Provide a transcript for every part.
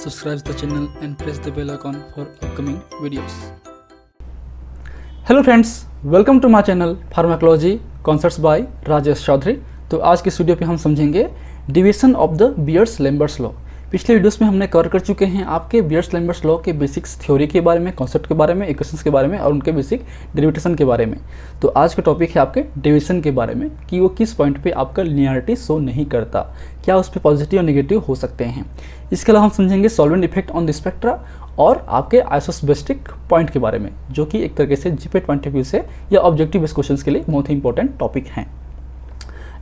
subscribe the channel and press the bell icon for upcoming videos. Hello friends, welcome to my channel pharmacology concepts by Rajesh Chaudhary. तो आज की video पे हम समझेंगे division of the Beer's Lambert's law. पिछले videos में हमने कवर कर चुके हैं आपके बियर्स-लैम्बर्ट्स लॉ के बेसिक्स थ्योरी के बारे में, कॉन्सेप्ट के बारे में, इक्वेशंस के बारे में और उनके बेसिक डेरिवेशन के बारे में। तो आज का टॉपिक है आपके डिवीजन के बारे में कि वो किस पॉइंट पे आपका लिनियरिटी शो नहीं करता, क्या उस पर पॉजिटिव और नेगेटिव हो सकते हैं। इसके अलावा हम समझेंगे solvent effect on the spectra और आपके आइसोस्पेस्टिक पॉइंट के बारे में, जो कि एक तरीके से जीपीएट पॉइंट ऑफ व्यू से या ऑब्जेक्टिव बेस्ड क्वेश्चंस के लिए बहुत ही इंपॉर्टेंट टॉपिक हैं।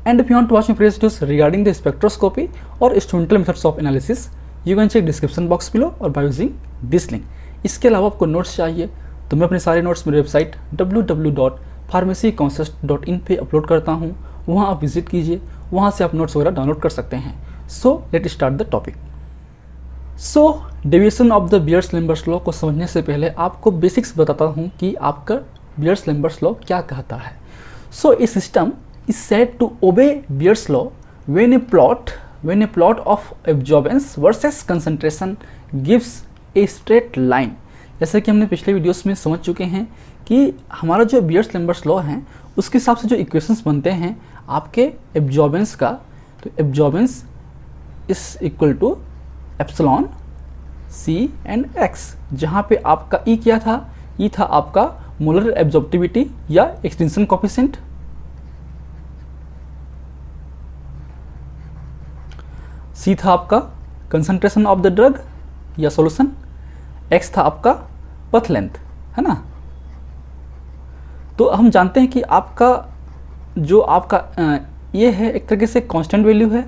And if you want to watch my previous videos regarding the spectroscopy or instrumental methods of analysis, you can check description box below or by using this link. इसके अलावा आपको notes चाहिए तो मैं अपने सारे notes मेरी वेबसाइट www.pharmacyconcept.in पे अपलोड करता हूँ, वहाँ आप विजिट कीजिए, वहाँ से आप नोट्स वगैरह डाउनलोड कर सकते हैं। So let start the topic. So division of the Beer's Lambert's law को समझने से पहले आपको बेसिक्स बताता हूँ कि आपका बियर्स-लैम्बर्ट्स लॉ क्या कहता है। सो ए system is said to obey Beer's law when a plot of absorbance versus concentration gives a straight line। जैसे कि हमने पिछले वीडियोस में समझ चुके हैं कि हमारा जो बियर्स-लैम्बर्ट्स लॉ है उसके हिसाब से जो इक्वेशंस बनते हैं आपके एब्जॉर्बेंस का, तो absorbance is equal to epsilon C and X, जहाँ पे आपका ई क्या था, ई था आपका मोलर एब्जॉर्प्टिविटी या एक्सटेंशन कोफिशिएंट, सी था आपका कंसंट्रेशन ऑफ द ड्रग या सॉल्यूशन, एक्स था आपका पथ लेंथ, है ना। तो हम जानते हैं कि आपका जो आपका ये है एक तरीके से कांस्टेंट वैल्यू है,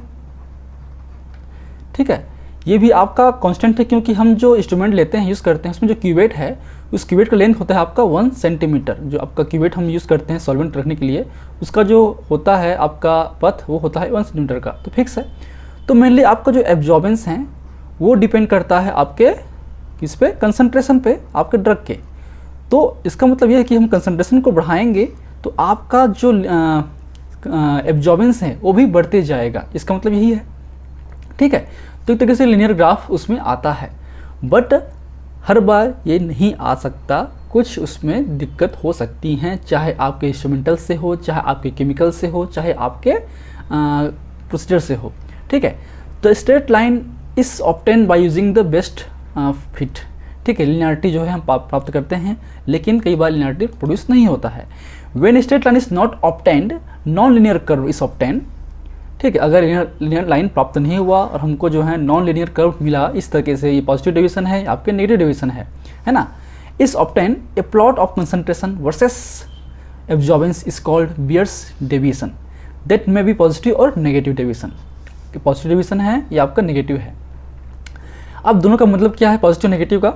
ठीक है। ये भी आपका कांस्टेंट है क्योंकि हम जो इंस्ट्रूमेंट लेते हैं यूज़ करते हैं उसमें जो क्यूवेट है उस क्यूवेट का लेंथ होता है आपका 1 सेंटीमीटर। जो आपका क्यूवेट हम यूज़ करते हैं सॉल्वेंट रखने के लिए उसका जो होता है आपका पथ वो होता है 1 सेंटीमीटर का, तो फिक्स है। तो मेनली आपका जो एब्जॉर्बेंस हैं वो डिपेंड करता है आपके किस पे, कंसंट्रेशन पे, आपके ड्रग के। तो इसका मतलब ये है कि हम कंसंट्रेशन को बढ़ाएंगे तो आपका जो एब्जॉर्बेंस है वो भी बढ़ते जाएगा, इसका मतलब यही है, ठीक है। तो एक तरीके से लिनियर ग्राफ उसमें आता है, बट हर बार ये नहीं आ सकता, कुछ उसमें दिक्कत हो सकती हैं, चाहे आपके इंस्ट्रूमेंटल से हो, चाहे आपके केमिकल से हो, चाहे आपके प्रोसीजर से हो, ठीक है। तो straight line is obtain by using the best fit, ठीक है। लिनियरिटी जो है हम प्राप्त करते हैं, लेकिन कई बार लिनियरिटी प्रोड्यूस नहीं होता है। When straight line is not obtained, non linear curve is obtain, ठीक है। अगर लिनियर लाइन प्राप्त नहीं हुआ और हमको जो है नॉन लिनियर कर्व मिला, इस तरीके से ये पॉजिटिव डिवीजन है, आपके नेगेटिव डिवीजन है ना। इस obtain a plot of concentration versus absorbance is called Beer's division, that may be positive और नेगेटिव डिवीजन। पॉजिटिव डिवीजन है या आपका नेगेटिव है। अब दोनों का मतलब क्या है पॉजिटिव नेगेटिव का।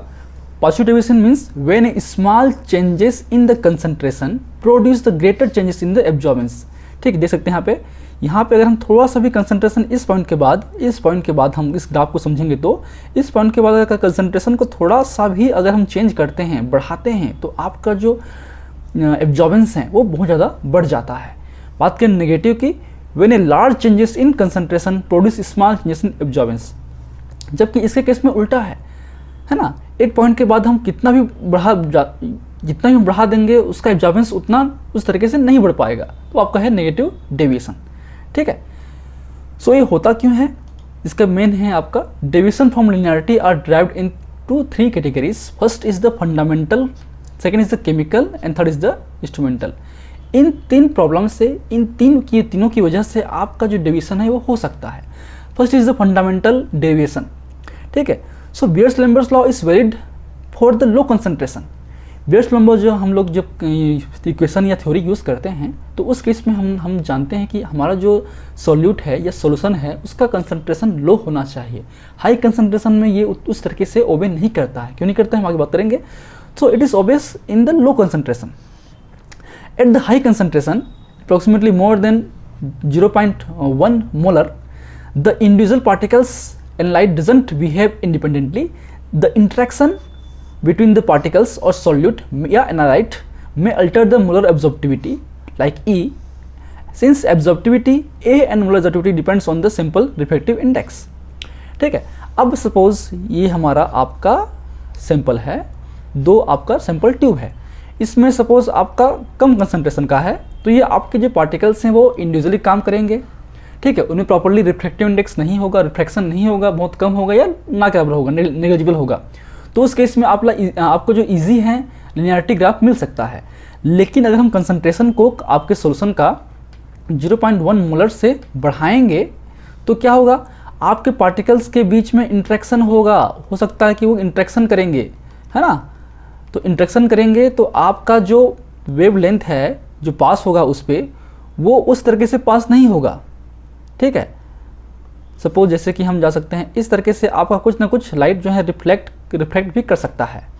Positive division means when small changes in the concentration produce the greater changes in the absorbance, ठीक, देख सकते हैं यहाँ पे अगर हम थोड़ा सा भी कंसंट्रेशन इस पॉइंट के बाद हम इस ग्राफ को समझेंगे तो इस पॉइंट के बाद अगर कंसंट्रेशन को थोड़ा सा भी अगर हम चेंज करते हैं, बढ़ाते हैं, तो आपका जो एब्जॉर्बेंस है वो बहुत ज़्यादा बढ़ जाता है। बात करें नेगेटिव की, when a large changes in concentration produce small changes in absorbance, जबकि इसके केस में उल्टा है ना। एक पॉइंट के बाद हम जितना भी बढ़ा देंगे उसका एब्जॉर्बेंस उतना उस तरीके से नहीं बढ़ पाएगा, तो आपका है नेगेटिव डेविएशन, ठीक है। सो ये होता क्यों है, इसका मेन है आपका deviation from linearity are derived into 3 categories. First is the fundamental, second is the chemical and third is the instrumental. इन 3 प्रॉब्लम से, इन तीनों की वजह से आपका जो डेविएशन है वो हो सकता है। First is the fundamental deviation, ठीक है। So Beer's Lambert's law is valid for the low concentration. Beer's Lambert's जो हम लोग जब इक्वेशन या थ्योरी यूज़ करते हैं तो उस केस में हम जानते हैं कि हमारा जो सॉल्यूट है या सॉल्यूशन है उसका कंसंट्रेशन लो होना चाहिए। हाई कंसंट्रेशन में ये उस तरीके से ओबे नहीं करता है। क्यों नहीं करता है हम आगे बात करेंगे। So it is obeys in the low concentration. At the high concentration, approximately more than 0.1 molar, the individual particles analyte doesn't behave independently. The interaction between the particles or solute या analyte may alter the molar absorptivity, like E, since absorptivity A and molar absorptivity depends on the simple refractive index, ठीक है। अब suppose ये हमारा आपका sample है, 2 आपका sample tube है, इसमें सपोज आपका कम कंसंट्रेशन का है, तो ये आपके जो पार्टिकल्स हैं वो इंडिविजुअली काम करेंगे, ठीक है, उन्हें प्रॉपर्ली रिफ्रैक्टिव इंडेक्स नहीं होगा, रिफ्रैक्शन नहीं होगा, बहुत कम होगा या ना के बराबर होगा, नेग्लिजिबल होगा। तो उस केस में आपको जो ईजी है लिनियरिटी ग्राफ मिल सकता है। लेकिन अगर हम कंसंट्रेशन को आपके सॉल्यूशन का 0.1 मोलर से बढ़ाएंगे तो क्या होगा, आपके पार्टिकल्स के बीच में इंट्रैक्शन होगा, हो सकता है कि वो इंट्रैक्शन करेंगे, है ना। तो इंट्रैक्शन करेंगे तो आपका जो वेव लेंथ है जो पास होगा उस पर, वो उस तरीके से पास नहीं होगा, ठीक है। सपोज जैसे कि हम जा सकते हैं इस तरीके से, आपका कुछ ना कुछ लाइट जो है रिफ्लेक्ट भी कर सकता है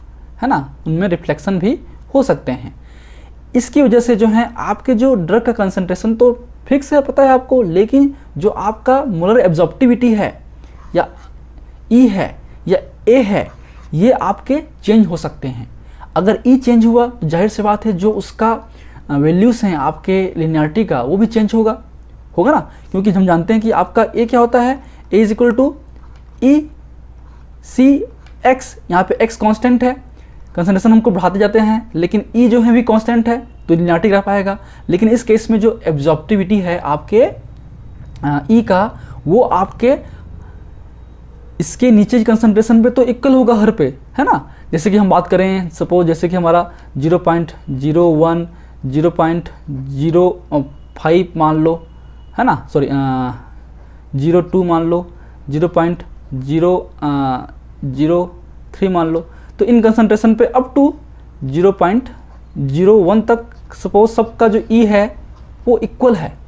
ना, उनमें रिफ्लेक्शन भी हो सकते हैं। इसकी वजह से जो है आपके जो ड्रग का कंसंट्रेशन तो फिक्स है, पता है आपको, लेकिन जो आपका मोलर एब्जॉर्प्टिविटी है या ई है या ए है, ये आपके चेंज हो सकते हैं। अगर ई चेंज हुआ तो जाहिर सी बात है जो उसका वैल्यूज़ हैं आपके लिनियरिटी का वो भी चेंज होगा ना, क्योंकि हम जानते हैं कि आपका ए क्या होता है, A is equal to E C X, यहाँ पे एक्स कांस्टेंट है, कंसंट्रेशन हमको बढ़ाते जाते हैं, लेकिन ई जो है भी कांस्टेंट है, तो लिनियरिटी ग्राफ आएगा। लेकिन इस केस में जो एब्जॉर्प्टिविटी है आपके ई का, वो आपके इसके नीचे कंसंट्रेशन पे तो इक्वल होगा हर पे, है ना। जैसे कि हम बात करें सपोज जैसे कि हमारा 0.01 0.05 मान लो, है ना, सॉरी 0.2 मान लो, 0.003 मान लो, तो इन कंसंट्रेशन पे अप टू 0.01 तक सपोज सबका जो ई है वो इक्वल है।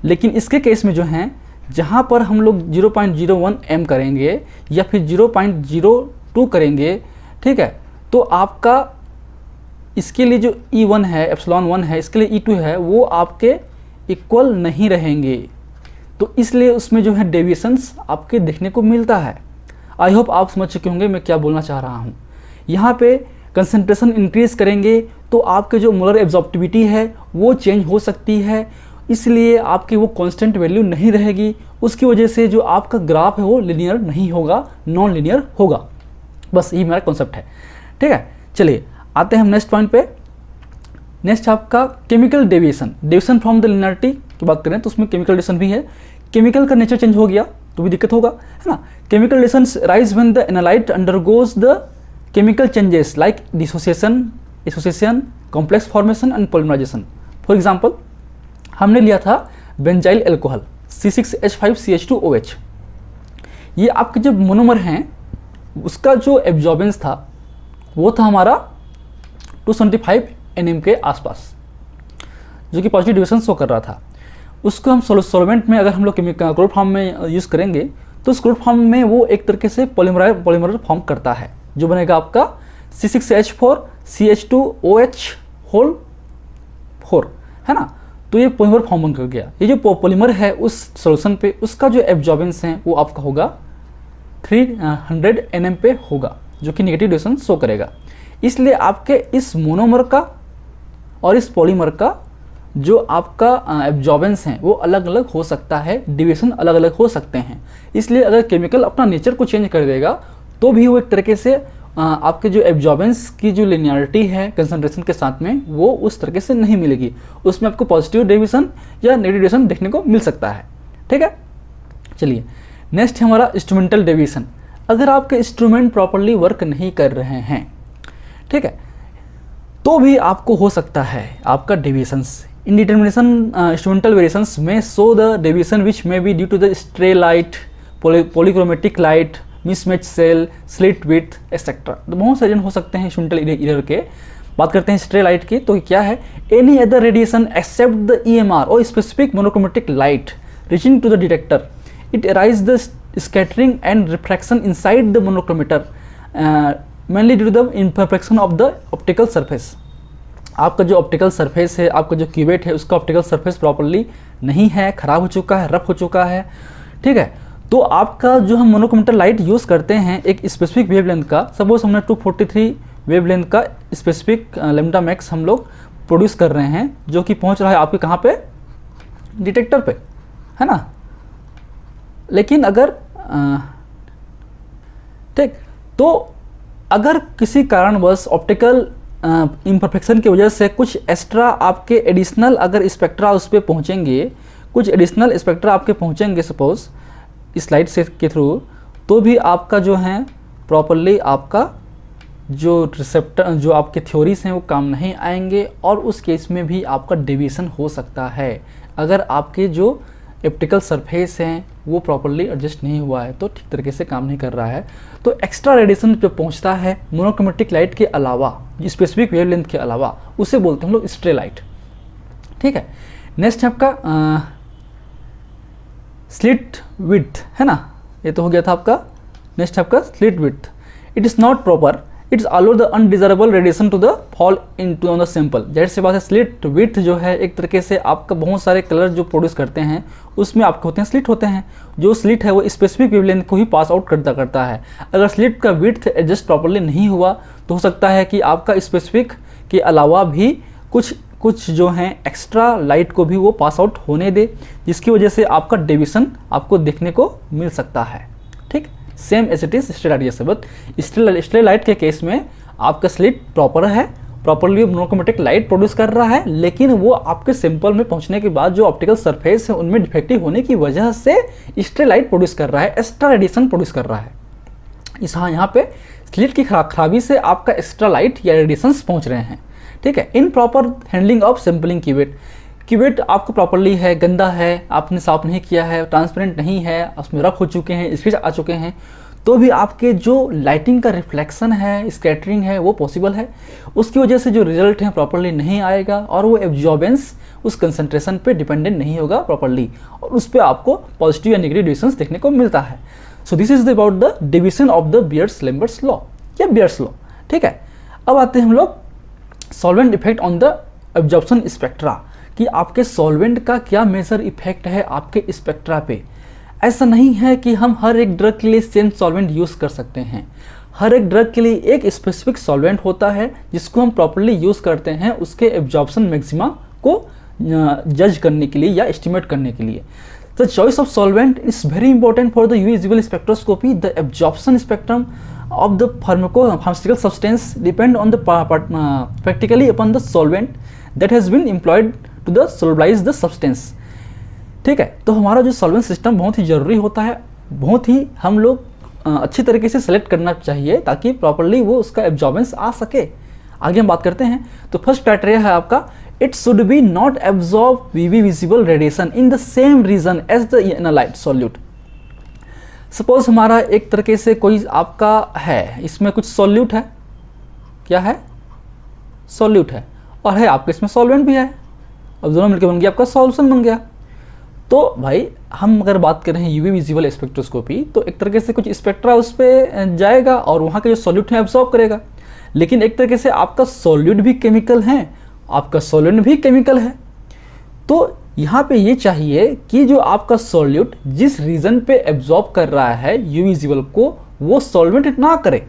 लेकिन इसके केस में जो है जहाँ पर हम लोग 0.01 m करेंगे या फिर 0.02 करेंगे, ठीक है, तो आपका इसके लिए जो E1 है, एप्सिलॉन 1 है, इसके लिए E2 है, वो आपके इक्वल नहीं रहेंगे। तो इसलिए उसमें जो है डेविएशंस आपके देखने को मिलता है। आई होप आप समझ चुके होंगे मैं क्या बोलना चाह रहा हूँ। यहाँ पे कंसंट्रेशन इंक्रीज करेंगे तो आपके जो मोलर एब्जॉर्प्टिविटी है वो चेंज हो सकती है, इसलिए आपकी वो कांस्टेंट वैल्यू नहीं रहेगी। उसकी वजह से जो आपका ग्राफ है वो लिनियर नहीं होगा, नॉन लिनियर होगा। बस यही मेरा कॉन्सेप्ट है, ठीक है। चलिए आते हैं हम नेक्स्ट पॉइंट पे। नेक्स्ट आपका chemical deviation from the linearity की बात करें तो उसमें केमिकल डेविएशन भी है। केमिकल का नेचर चेंज हो गया तो भी दिक्कत होगा, है ना। Chemical deviations rise when the analyte undergoes the chemical changes like dissociation, complex formation and polymerization. For example हमने लिया था बेंजाइल अल्कोहल C6H5CH2OH। ये आपके जो मोनोमर हैं उसका जो एब्जॉर्बेंस था वो था हमारा 275 nm के आसपास, जो कि पॉजिटिव डिविएशन शो कर रहा था। उसको हम सॉल्वेंट में अगर हम लोग क्लोरो फॉर्म में यूज़ करेंगे तो उस क्लोरो फॉर्म में वो एक तरीके से पॉलीमर फॉर्म करता है, जो बनेगा आपका C6H4CH2OH4, है ना। तो ये पॉलीमर फॉर्म बन कर गया। ये जो पॉलीमर है उस सॉल्यूशन पे उसका जो एब्जॉर्बेंस है वो आपका होगा 300 nm पे होगा, जो कि नेगेटिव डिविएशन शो करेगा। इसलिए आपके इस मोनोमर का और इस पॉलीमर का जो आपका एब्जॉर्बेंस है वो अलग अलग हो सकता है, डिविएशन अलग अलग हो सकते हैं। इसलिए अगर केमिकल अपना नेचर को चेंज कर देगा तो भी वो एक तरीके से आपके जो एब्जॉर्बेंस की जो लिनियरिटी है कंसंट्रेशन के साथ में वो उस तरीके से नहीं मिलेगी। उसमें आपको पॉजिटिव डेविएशन या नेगेटिव डेविएशन देखने को मिल सकता है, ठीक है। चलिए नेक्स्ट है हमारा इंस्ट्रूमेंटल डेविएशन। अगर आपके इंस्ट्रूमेंट प्रॉपर्ली वर्क नहीं कर रहे हैं, ठीक है, तो भी आपको हो सकता है आपका डेविएशंस। इंडिटर्मिनेशन इंस्ट्रूमेंटल वेरिएशंस में show the deviation which may be due to the stray light, polychromatic light, mismatch cell, slit width etcetera. तो बहुत सारे रीजन हो सकते हैं इंस्ट्रूमेंटल एरर के। बात करते हैं स्ट्रे लाइट की, तो क्या है, any other radiation except the EMR और specific monochromatic light reaching to the detector, it arise the scattering and refraction inside the monochromator mainly due to the imperfection of the optical surface. आपका जो optical surface है, आपका जो क्यूबेट है, उसका optical surface properly नहीं है, ख़राब हो चुका है, रफ हो चुका है, ठीक है। तो आपका जो हम मोनोक्रोमेटर लाइट यूज़ करते हैं एक स्पेसिफिक वेवलेंथ का, सपोज हमने 243 वेवलेंथ का स्पेसिफिक लैम्डा मैक्स हम लोग प्रोड्यूस कर रहे हैं, जो कि पहुंच रहा है आपके कहाँ पे, डिटेक्टर पे, है ना। लेकिन अगर ठीक। तो अगर किसी कारणवश ऑप्टिकल इम्परफेक्शन की वजह से कुछ एक्स्ट्रा आपके एडिशनल अगर स्पेक्ट्रा उस पर पहुँचेंगे, कुछ एडिशनल स्पेक्ट्रा आपके पहुँचेंगे सपोज इस लाइट से के थ्रू, तो भी आपका जो है प्रॉपरली आपका जो रिसेप्टर जो आपके थ्योरीज हैं वो काम नहीं आएंगे, और उस केस में भी आपका डेविएशन हो सकता है। अगर आपके जो ऑप्टिकल सरफेस हैं वो प्रॉपरली एडजस्ट नहीं हुआ है, तो ठीक तरीके से काम नहीं कर रहा है, तो एक्स्ट्रा रेडिएशन जो पहुंचता है मोनोक्रोमेटिक लाइट के अलावा, स्पेसिफिक वेवलेंथ के अलावा, उसे बोलते हैं हम लोग स्ट्रे लाइट। ठीक है। नेक्स्ट है आपका स्लिट विड्थ, है ना, ये तो हो गया था आपका। नेक्स्ट है आपका slit width. It is not proper, it's allow the undesirable radiation to the fall into on the sample. जाहिर सी बात है, स्लिट विड्थ जो है एक तरीके से आपका बहुत सारे कलर जो प्रोड्यूस करते हैं उसमें आपके होते हैं स्लिट होते हैं। जो स्लिट है वो स्पेसिफिक वेवलेंथ को ही पास आउट करता है। अगर स्लिट का विड्थ एडजस्ट प्रॉपरली नहीं हुआ तो हो सकता है कि आपका स्पेसिफिक के अलावा भी कुछ जो हैं एक्स्ट्रा लाइट को भी वो पास आउट होने दे, जिसकी वजह से आपका डेविएशन आपको देखने को मिल सकता है। ठीक, same as it is stray light जैसे, बट स्ट्रे लाइट के केस में आपका स्लिट प्रॉपर है, प्रॉपरली मोनोक्रोमेटिक लाइट प्रोड्यूस कर रहा है, लेकिन वो आपके सैंपल में पहुंचने के बाद जो ऑप्टिकल सरफेस है उनमें डिफेक्टिव होने की वजह से स्ट्रे लाइट प्रोड्यूस कर रहा है, एक्स्ट्रा रेडिएशन प्रोड्यूस कर रहा है। यहाँ पे स्लिट की खराबी से आपका एक्स्ट्रा लाइट या रेडिएशंस पहुंच रहे हैं। ठीक है। In proper handling of sampling cuvette आपको प्रॉपरली है, गंदा है, आपने साफ नहीं किया है, ट्रांसपेरेंट नहीं है, उसमें रफ हो चुके हैं, स्क्रेच आ चुके हैं, तो भी आपके जो लाइटिंग का रिफ्लेक्शन है, स्कैटरिंग है, वो पॉसिबल है। उसकी वजह से जो रिजल्ट है प्रॉपरली नहीं आएगा, और वो एब्जॉर्बेंस उस कंसंट्रेशन पे डिपेंडेंट नहीं होगा प्रॉपरली, और उस पर आपको पॉजिटिव या नेगेटिव डिविजन्स देखने को मिलता है। So this is about the division of the Beer's Lambert's law या बियर्स लॉ। ठीक है। अब आते हैं हम लोग solvent effect on the absorption spectra, कि आपके सॉल्वेंट का क्या मेजर इफेक्ट है आपके स्पेक्ट्रा पे। ऐसा नहीं है कि हम हर एक ड्रग के लिए सेम सॉल्वेंट यूज़ कर सकते हैं। हर एक ड्रग के लिए एक स्पेसिफिक सॉल्वेंट होता है जिसको हम प्रॉपरली यूज़ करते हैं उसके एब्जॉर्प्शन मैक्सिमा को जज करने के लिए या एस्टिमेट करने के लिए। The choice of solvent is very important for the UV visible spectroscopy. The absorption spectrum of the pharmaceutical substance depend on the practically upon the solvent that has been employed to the solubilize the substance। ठीक है। तो हमारा जो solvent system बहुत ही ज़रूरी होता है, बहुत ही हम लोग अच्छी तरीके से सेलेक्ट करना चाहिए ताकि प्रॉपरली वो उसका एब्जॉर्बेंस आ सके। आगे हम बात करते हैं। तो फर्स्ट क्राइटेरिया है आपका, it should be not absorb UV visible radiation in the same region as the analyte solute. Suppose हमारा एक तरीके से कोई आपका है, इसमें कुछ सॉल्यूट है, क्या है, सॉल्यूट है, और है आपके इसमें सॉल्वेंट भी है, अब दोनों मिलकर बन गया आपका सॉल्यूशन बन गया। तो भाई हम अगर बात कर रहे हैं यूवी विजिबल स्पेक्ट्रोस्कोपी, तो एक तरीके से कुछ स्पेक्ट्रा उस पर जाएगा और वहाँ के जो सॉल्यूट है एब्जॉर्ब करेगा, लेकिन एक तरीके से आपका सॉल्यूट भी केमिकल है, आपका सॉल्वेंट भी केमिकल है। तो यहाँ पे ये चाहिए कि जो आपका सॉल्यूट जिस रीजन पे एब्जॉर्ब कर रहा है यूवी विजिबल को, वो सॉल्वेंट ना करे।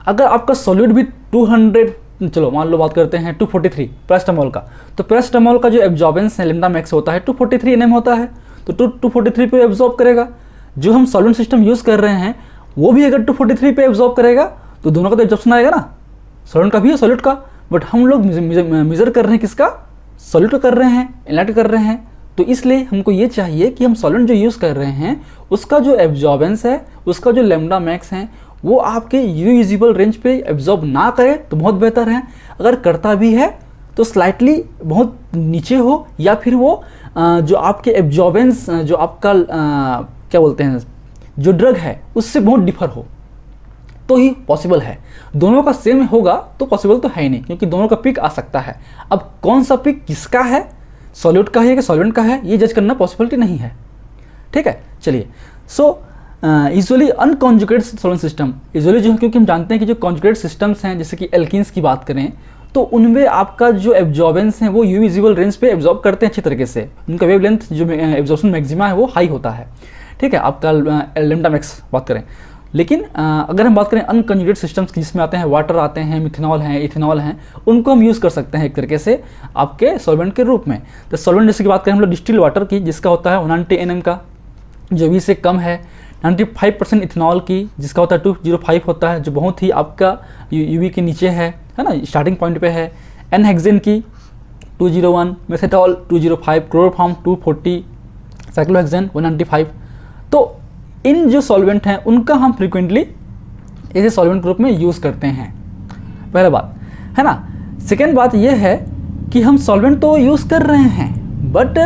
अगर आपका सॉल्यूट भी 200, चलो मान लो बात करते हैं 243 पैरास्टामोल का, तो पैरास्टामोल का जो एब्जॉर्बेंस है लैम्डा मैक्स होता है 243 nm होता है, तो 243 पे एब्जॉर्ब करेगा। जो हम सॉल्वेंट सिस्टम यूज़ कर रहे हैं वो भी अगर 243 पे एब्जॉर्ब करेगा तो दोनों का तो एब्जॉर्प्शन आएगा ना, सॉल्वेंट का भी है सॉल्यूट का, बट हम लोग मेजर कर रहे हैं किसका, सॉल्यूट कर रहे हैं, एनालाइट कर रहे हैं। तो इसलिए हमको ये चाहिए कि हम सॉल्वेंट जो यूज़ कर रहे हैं उसका जो एब्जॉर्बेंस है, उसका जो लैम्डा मैक्स है, वो आपके यूवी विजिबल रेंज पे एब्जॉर्ब ना करे तो बहुत बेहतर है। अगर करता भी है तो स्लाइटली बहुत नीचे हो, या फिर वो जो आपके एब्जॉर्बेंस जो आपका क्या बोलते हैं जो ड्रग है उससे बहुत डिफर हो, तो ही पॉसिबल है। दोनों का सेम होगा तो पॉसिबल तो है ही नहीं, क्योंकि दोनों का पिक आ सकता है। अब कौन सा पिक किसका है, सॉल्यूट का है कि सॉल्वेंट का है, ये जज करना पॉसिबिलिटी नहीं है। ठीक है। चलिए, so usually unconjugated solvent system, usually जो, क्योंकि हम जानते हैं कि जो कॉन्जुगेटेड सिस्टम्स हैं जैसे कि एल्कीन्स की बात करें तो उनमें आपका जो एब्जॉर्बेंस है वो यूवी विजिबल रेंज पे एब्जॉर्ब करते हैं अच्छी तरीके से, उनका वेवलेंथ जो एब्जॉर्प्शन मैक्सिमा है वो हाई होता है। ठीक है। आपका लैम्डा मैक्स बात करें, लेकिन अगर हम बात करें अनकॉन्जुगेटेड सिस्टम्स की जिसमें आते हैं वाटर आते हैं, मिथेनॉल हैं, इथेनॉल हैं, उनको हम यूज़ कर सकते हैं एक तरीके से आपके सॉल्वेंट के रूप में। तो सॉल्वेंट जैसे की बात करें हम लोग डिस्टिल वाटर की, जिसका होता है 190 nm का, जो भी से कम है। 95% इथेनॉल की, जिसका होता है 205 होता है, जो बहुत ही आपका यूवी के नीचे है ना, स्टार्टिंग पॉइंट पे है। एन हेक्सेन की 201, मेथेटॉल 205, क्लोरोफॉर्म 240, साइक्लोहेक्सेन 195। तो इन जो सॉल्वेंट हैं उनका हम फ्रिक्वेंटली ऐसे सॉल्वेंट ग्रुप में यूज़ करते हैं, पहला बात है ना। सेकेंड बात यह है कि हम सॉल्वेंट तो यूज़ कर रहे हैं, बट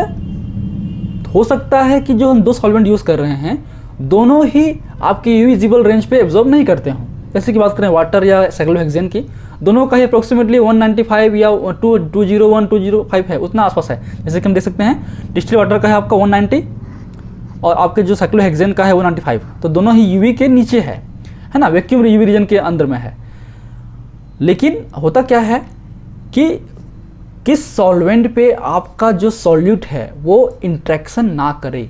हो सकता है कि जो हम दो सॉल्वेंट यूज़ कर रहे हैं दोनों ही आपके यूवी विजिबल रेंज पे एब्जॉर्ब नहीं करते हों। जैसे कि बात करें वाटर या साइक्लोहेक्सेन की, दोनों का ही अप्रोक्सीमेटली 195 या 201 205 है, उतना आसपास है। जैसे कि हम देख सकते हैं डिस्टिल वाटर का है आपका 190 और आपके जो साइक्लोहेक्सेन का है 195, तो दोनों ही यूवी के नीचे है ना, वैक्यूम यूवी रीजन के अंदर में है। लेकिन होता क्या है कि किस सॉल्वेंट पे आपका जो सॉल्यूट है वो इंट्रैक्शन ना करे।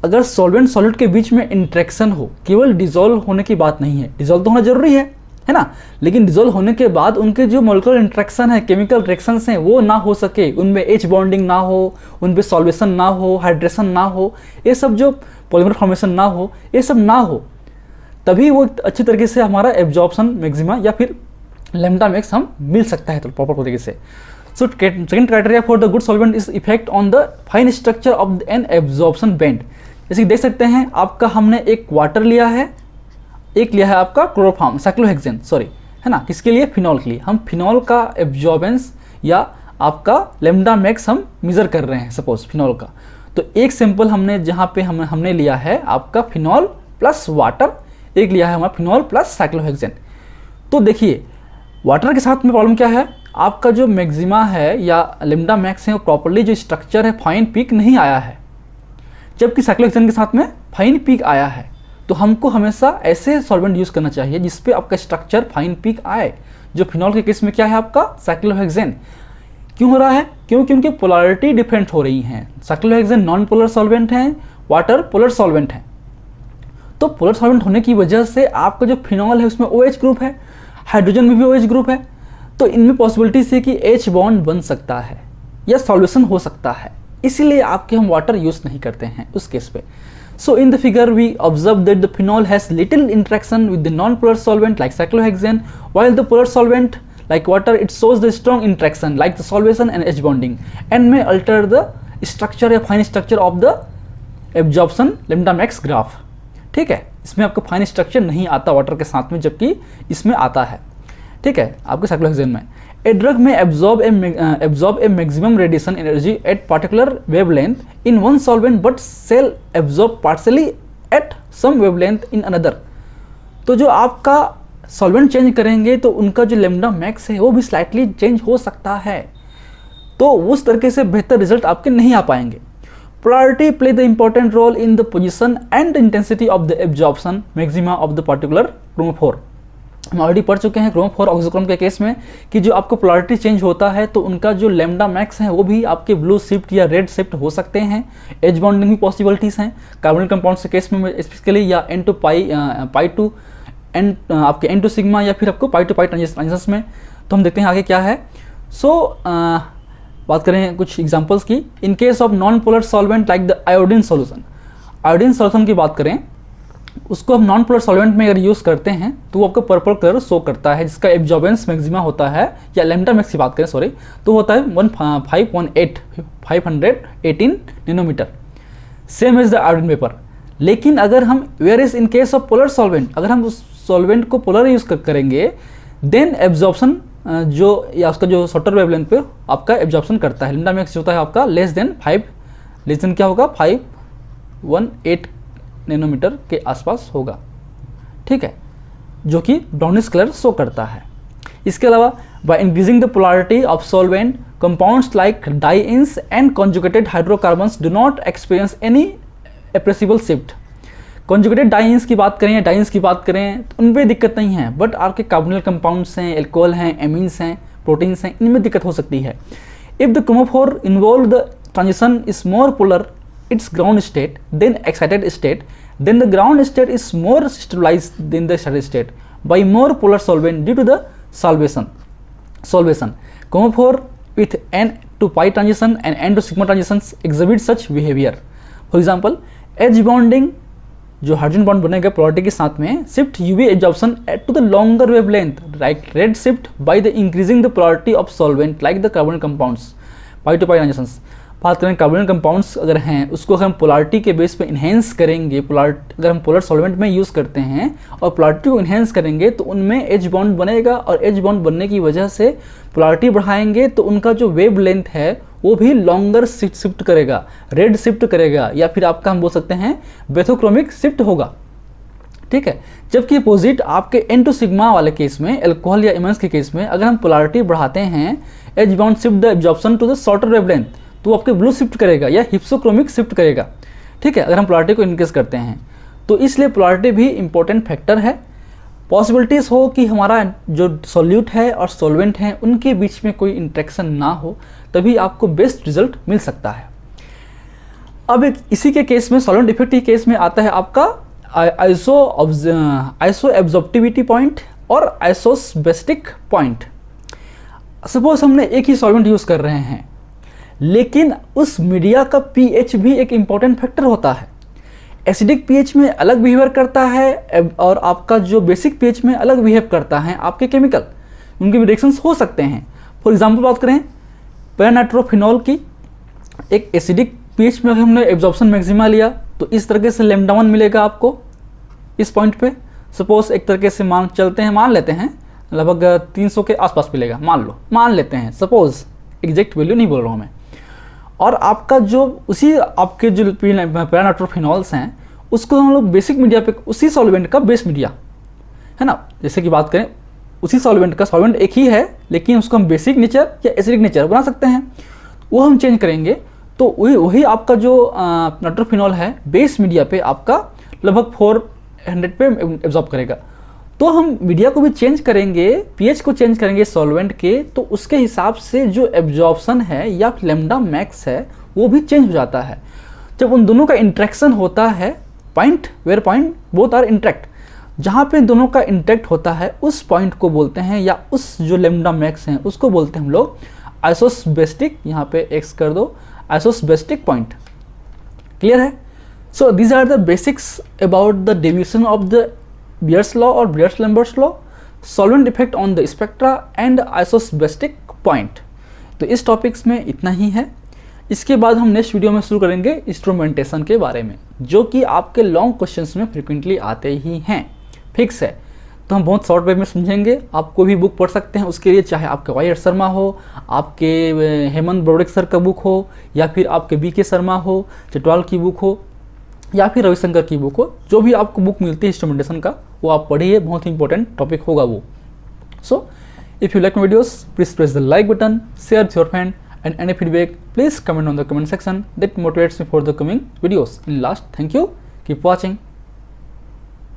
अगर सॉल्वेंट सॉल्यूट के बीच में इंट्रैक्शन हो, केवल डिजोल्व होने की बात नहीं है, डिजोल्व तो होना जरूरी है ना, लेकिन डिजोल्व होने के बाद उनके जो मॉलिक्यूलर इंट्रैक्शन है, केमिकल रिएक्शंस हैं, वो ना हो सके, उनमें एच बॉन्डिंग ना हो, उन पे सॉल्वेशन ना हो, हाइड्रेशन ना हो, ये सब जो पॉलीमर फॉर्मेशन ना हो, ये सब ना हो, तभी वो अच्छी तरीके से हमारा एब्जॉर्प्शन मैक्सिमा या फिर लैम्डा मैक्स हम मिल सकता है तो प्रॉपर तरीके से। So second criteria for the good solvent is effect on the fine structure of an absorption band. जैसे कि देख सकते हैं आपका, हमने एक वाटर लिया है, एक लिया है आपका क्लोरोफॉर्म साइक्लोहेक्सेन, सॉरी, है ना, किसके लिए, फिनॉल के लिए। हम फिनॉल का एब्जॉर्बेंस या आपका लैम्डा मैक्स हम मेजर कर रहे हैं, सपोज फिनॉल का। तो एक सैंपल हमने जहाँ पे हमने लिया है आपका फिनॉल प्लस वाटर, एक लिया है हमारा फिनॉल प्लस साइक्लोहेक्सेन। तो देखिए वाटर के साथ में प्रॉब्लम क्या है, आपका जो मैक्सिमा है या लैम्डा मैक्स है वो प्रॉपर्ली जो स्ट्रक्चर है फाइन पीक नहीं आया है, जबकि साइक्लोहेक्सेन के साथ में फाइन पीक आया है। तो हमको हमेशा ऐसे सॉल्वेंट यूज़ करना चाहिए जिसपे आपका स्ट्रक्चर फाइन पीक आए। जो फिनॉल के केस में क्या है आपका साइक्लोहेक्सेन, क्यों हो रहा है, क्योंकि उनकी पोलैरिटी डिफरेंट हो रही हैं। साइक्लोहेक्सेन नॉन पोलर सॉल्वेंट हैं, वाटर पोलर सॉल्वेंट हैं। तो पोलर सॉल्वेंट होने की वजह से आपका जो फिनॉल है उसमें OH ग्रुप है, हाइड्रोजन में भी OH ग्रुप है, तो इनमें पॉसिबिलिटीज है कि H बॉन्ड बन सकता है या सॉल्यूशन हो सकता है, इसीलिए आपके हम वाटर यूज नहीं करते हैं उस केस पे। So in the figure we observe that the phenol has little interaction with the non polar solvent like cyclohexane, while the polar solvent like water it shows the strong interaction like the solvation and H bonding and may alter the structure या fine structure of the absorption lambda max graph। ठीक है, इसमें आपको fine structure नहीं आता water के साथ में, जबकि इसमें आता है। ठीक है, आपके साइक्लोहेक्सेन में ए ड्रग में absorb a maximum radiation energy at particular wavelength in one solvent but cell absorb partially at some wavelength in another. तो जो आपका सॉल्वेंट चेंज करेंगे तो उनका जो लैम्डा मैक्स है वो भी स्लाइटली चेंज हो सकता है, तो उस तरीके से बेहतर रिजल्ट आपके नहीं आ पाएंगे। Polarity play the important role in the position and intensity of the absorption maxima of the particular chromophore। हम ऑलरेडी पढ़ चुके हैं क्रोमोफोर ऑक्सीक्रोम के केस में कि जो आपको पोलैरिटी चेंज होता है तो उनका जो लैम्डा मैक्स है वो भी आपके ब्लू शिफ्ट या रेड शिफ्ट हो सकते हैं। एच बॉन्डिंग भी पॉसिबिलिटीज़ हैं कार्बोनिक कंपाउंड्स के केस में स्पेसिफिकली, या N to pi to N आपके N to सिग्मा या फिर आपको पाई टू पाई ट्रांजिशंस में। तो हम देखते हैं आगे क्या है। बात करें कुछ एग्जांपल्स की। इन case of non polar solvent like the iodine solution, iodine solution की बात करें, उसको हम नॉन पोलर सॉल्वेंट में अगर यूज़ करते हैं तो वो आपको पर्पल कलर शो करता है, जिसका एब्जॉर्बेंस मैक्सिमा होता है, या लैम्डा मैक्स की बात करें सॉरी, तो होता है 518 nanometre, same as the iodine vapour. लेकिन अगर हम where is in case of polar solvent, अगर हम उस सॉल्वेंट को पोलर यूज़ करेंगे देन एब्जॉर्प्शन जो या उसका जो शॉर्टर वेवलेंथ पे आपका एब्जॉर्प्शन करता है, लैम्डा मैक्स होता है आपका लेस देन क्या होगा 518 नैनोमीटर के आसपास होगा। ठीक है, जो कि ब्राउनिश कलर शो करता है। इसके अलावा by increasing the polarity of solvent compounds like dienes and conjugated hydrocarbons do not experience any appreciable shift. Conjugated dienes की बात करें या डाइइंस की बात करें तो उनमें दिक्कत नहीं है, बट आपके कार्बोनिल कंपाउंड्स हैं, एल्कोहल हैं, एमीन्स हैं, प्रोटीन्स हैं, इनमें दिक्कत हो सकती है। If the chromophore involve the transition is more polar its ground state then excited state, then the ground state is more stabilized than the excited state by more polar solvent due to the solvation. Chromophore with N to pi transition and N to sigma transitions exhibit such behavior. For example, H bonding जो hydrogen bond बनेगा polarity के साथ में, shift UV absorption to the longer wavelength, right red shift by the increasing the polarity of solvent like the carbon compounds, pi to pi ionisations. बात करें carbon compounds अगर हैं उसको हम पोलैरिटी के बेस पे इन्हेंस करेंगे, अगर हम पोलर सॉल्वेंट में यूज़ करते हैं और पोलैरिटी को इन्हेंस करेंगे तो उनमें एच बॉन्ड बनेगा, और एच बॉन्ड बनने की वजह से पोलैरिटी बढ़ाएंगे तो उनका जो वेव लेंथ है वो भी लॉन्गर शिफ्ट करेगा, रेड शिफ्ट करेगा, या फिर आपका हम बोल सकते हैं बेथोक्रोमिक शिफ्ट होगा। ठीक है, जबकि अपोजिट आपके N2 सिग्मा वाले केस में, अल्कोहल या इमेंस के केस में, अगर हम पोलैरिटी बढ़ाते हैं, H bond shift the absorption to the shorter wavelength, तो आपके ब्लू शिफ्ट करेगा या हिप्सोक्रोमिक शिफ्ट करेगा। ठीक है, अगर हम पोलैरिटी को इंक्रीज करते हैं तो इसलिए पोलैरिटी भी इंपॉर्टेंट फैक्टर है। पॉसिबिलिटीज़ हो कि हमारा जो सॉल्यूट है और सॉल्वेंट है उनके बीच में कोई इंट्रैक्शन ना हो, तभी आपको बेस्ट रिजल्ट मिल सकता है। अब इसी के केस में, सॉल्वेंट इफेक्ट के केस में आता है आपका आइसो एब्जॉर्प्टिविटी पॉइंट और आइसोस्बेस्टिक पॉइंट। सपोज हमने एक ही सॉल्वेंट यूज़ कर रहे हैं, लेकिन उस मीडिया का पीएच भी एक इम्पॉर्टेंट फैक्टर होता है। एसिडिक पीएच में अलग बिहेवियर करता है और आपका जो बेसिक पीएच में अलग बिहेव करता है आपके केमिकल, उनके भी रिएक्शंस हो सकते हैं। फॉर एग्जांपल बात करें पैरानाइट्रोफिनॉल की, एक एसिडिक पीएच में हमने एब्जॉर्प्शन मैक्सिमा लिया तो इस तरीके से लैम्डा 1 मिलेगा आपको इस पॉइंट पे। सपोज एक तरीके से मान लेते हैं लगभग 300 के आसपास मिलेगा, मान लेते हैं, सपोज एग्जैक्ट वैल्यू नहीं बोल रहा हूँ मैं। और आपका जो उसी आपके जो पैरानाइट्रोफिनॉल्स हैं उसको हम लोग बेसिक मीडिया पे, उसी सॉल्वेंट का बेस मीडिया है ना, जैसे कि बात करें उसी सॉल्वेंट का, सॉल्वेंट एक ही है लेकिन उसको हम बेसिक नेचर या एसिडिक नेचर बना सकते हैं, वो हम चेंज करेंगे तो वही आपका जो नाइट्रोफिनॉल है बेस मीडिया पे आपका लगभग 400 पे एब्जॉर्ब करेगा। तो हम मीडिया को भी चेंज करेंगे, पीएच को चेंज करेंगे सॉल्वेंट के, तो उसके हिसाब से जो एब्जॉर्प्शन है या लैम्डा मैक्स है वो भी चेंज हो जाता है। जब उन दोनों का इंट्रैक्शन होता है, point where point both are interact, जहाँ पे दोनों का इंट्रैक्ट होता है उस पॉइंट को बोलते हैं, या उस जो लैम्डा मैक्स हैं उसको बोलते हैं हम लोग आइसोस्बेस्टिक, यहाँ पे एक्स कर दो, आइसोस्बेस्टिक पॉइंट। क्लियर है? So these are the basics about the deviation of the Beer's law और Beer-Lambert's law, solvent effect on the spectra and isosbestic point। तो इस टॉपिक्स में इतना ही है। इसके बाद हम नेक्स्ट वीडियो में शुरू करेंगे इंस्ट्रूमेंटेशन के बारे में, जो कि आपके लॉन्ग क्वेश्चंस में फ्रिक्वेंटली आते ही हैं, फिक्स है। तो हम बहुत शॉर्ट वे में समझेंगे, आपको भी बुक पढ़ सकते हैं उसके लिए, चाहे आपके वाई शर्मा हो, आपके हेमंत ब्रोडिक सर का बुक हो, या फिर आपके BK शर्मा हो, चटवाल की बुक हो, या फिर रविशंकर की बुक हो, जो भी आपको बुक मिलती है इंस्ट्रूमेंटेशन का वो आप पढ़िए, बहुत ही इंपॉर्टेंट टॉपिक होगा वो। So if you like my videos please press the like button, share with your friend, and any feedback please comment on the comment section, that motivates me for the coming videos. In last, thank you, keep watching.